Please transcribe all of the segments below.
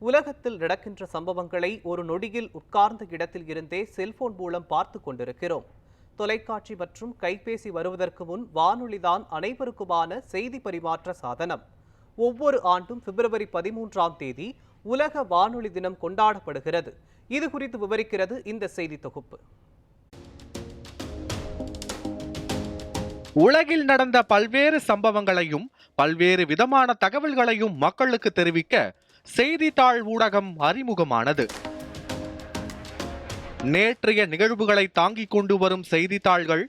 உலகத்தில் நடக்கின்ற சம்பவங்களை ஒரு நொடியில் உட்கார்ந்த இடத்தில் இருந்தே செல்போன் மூலம் பார்த்து கொண்டிருக்கிறோம். தொலைக்காட்சி மற்றும் கைபேசி வருவதற்கு முன் வானொலிதான் அனைவருக்குமான செய்தி பரிமாற்ற சாதனம். ஒவ்வொரு ஆண்டும் பிப்ரவரி 13ஆம் தேதி உலக வானொலி தினம் கொண்டாடப்படுகிறது. இது குறித்து விவரிக்கிறது இந்த செய்தி தொகுப்பு. உலகில் நடந்த பல்வேறு சம்பவங்களையும் பல்வேறு விதமான தகவல்களையும் மக்களுக்கு தெரிவிக்க செய்தித்தாள் ஊடகம் அறிமுகமானது. நேற்றைய நிகழ்வுகளை தாங்கிக் கொண்டு வரும் செய்தித்தாள்கள்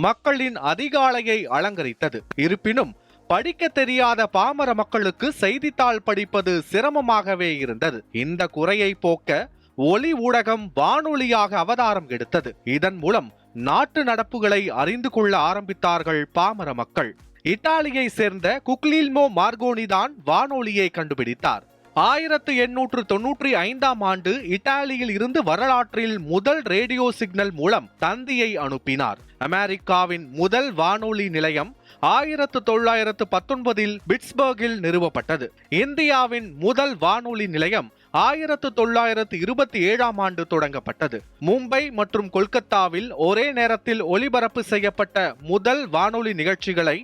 மக்களின் அதிகாலையை அலங்கரித்தது. இருப்பினும் படிக்க தெரியாத பாமர மக்களுக்கு செய்தித்தாள் படிப்பது சிரமமாகவே இருந்தது. இந்த குறையை போக்க ஒலி ஊடகம் வானொலியாக அவதாரம் எடுத்தது. இதன் மூலம் நாட்டு நடப்புகளை அறிந்து கொள்ள ஆரம்பித்தார்கள் பாமர மக்கள். இத்தாலியை சேர்ந்த குக்லில்மோ மார்கோனி தான் வானொலியை கண்டுபிடித்தார். 1895ஆம் ஆண்டு இத்தாலியில் இருந்து வரலாற்றில் முதல் ரேடியோ சிக்னல் மூலம் தந்தியை அனுப்பினார். அமெரிக்காவின் முதல் வானொலி நிலையம் 1919இல் பிட்ஸ்பர்கில் நிறுவப்பட்டது. இந்தியாவின் முதல் வானொலி நிலையம் 1927ஆம் ஆண்டு தொடங்கப்பட்டது. மும்பை மற்றும் கொல்கத்தாவில் ஒரே நேரத்தில் ஒலிபரப்பு செய்யப்பட்ட முதல் வானொலி நிகழ்ச்சிகளை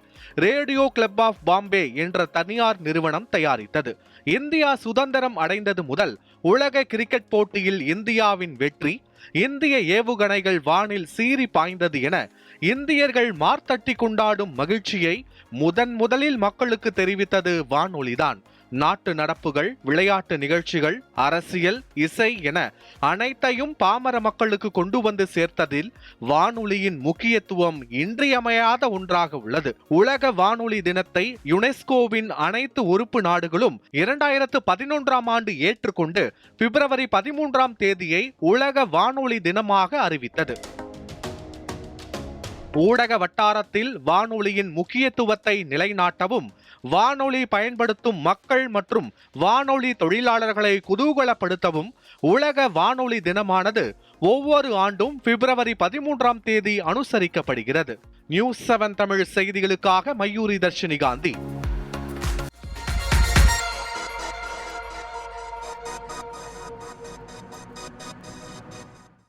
ரேடியோ கிளப் ஆஃப் பாம்பே என்ற தனியார் நிறுவனம் தயாரித்தது. இந்தியா சுதந்திரம் அடைந்தது முதல் உலக கிரிக்கெட் போட்டியில் இந்தியாவின் வெற்றி, இந்திய ஏவுகணைகள் வானில் சீறி பாய்ந்தது என இந்தியர்கள் மார்த்தட்டி கொண்டாடும் மகிழ்ச்சியை முதலில் மக்களுக்கு தெரிவித்தது வானொலிதான். நாட்டு நடப்புகள், விளையாட்டு நிகழ்ச்சிகள், அரசியல், இசை என அனைத்தையும் பாமர மக்களுக்கு கொண்டு வந்து சேர்த்ததில் வானொலியின் முக்கியத்துவம் இன்றியமையாத ஒன்றாக உள்ளது. உலக வானொலி தினத்தை யுனெஸ்கோவின் அனைத்து உறுப்பு நாடுகளும் 2011ஆம் ஆண்டு ஏற்றுக்கொண்டு பிப்ரவரி 13ஆம் தேதியை உலக வானொலி தினமாக அறிவித்தது. ஊடக வட்டாரத்தில் வானொலியின் முக்கியத்துவத்தை நிலைநாட்டவும் வானொலி பயன்படுத்தும் மக்கள் மற்றும் வானொலி தொழிலாளர்களை குதூகலப்படுத்தவும் உலக வானொலி தினமானது ஒவ்வொரு ஆண்டும் பிப்ரவரி 13ஆம் தேதி அனுசரிக்கப்படுகிறது. நியூஸ் 7 தமிழ் செய்திகளுக்காக மயூரி தர்ஷினி காந்தி.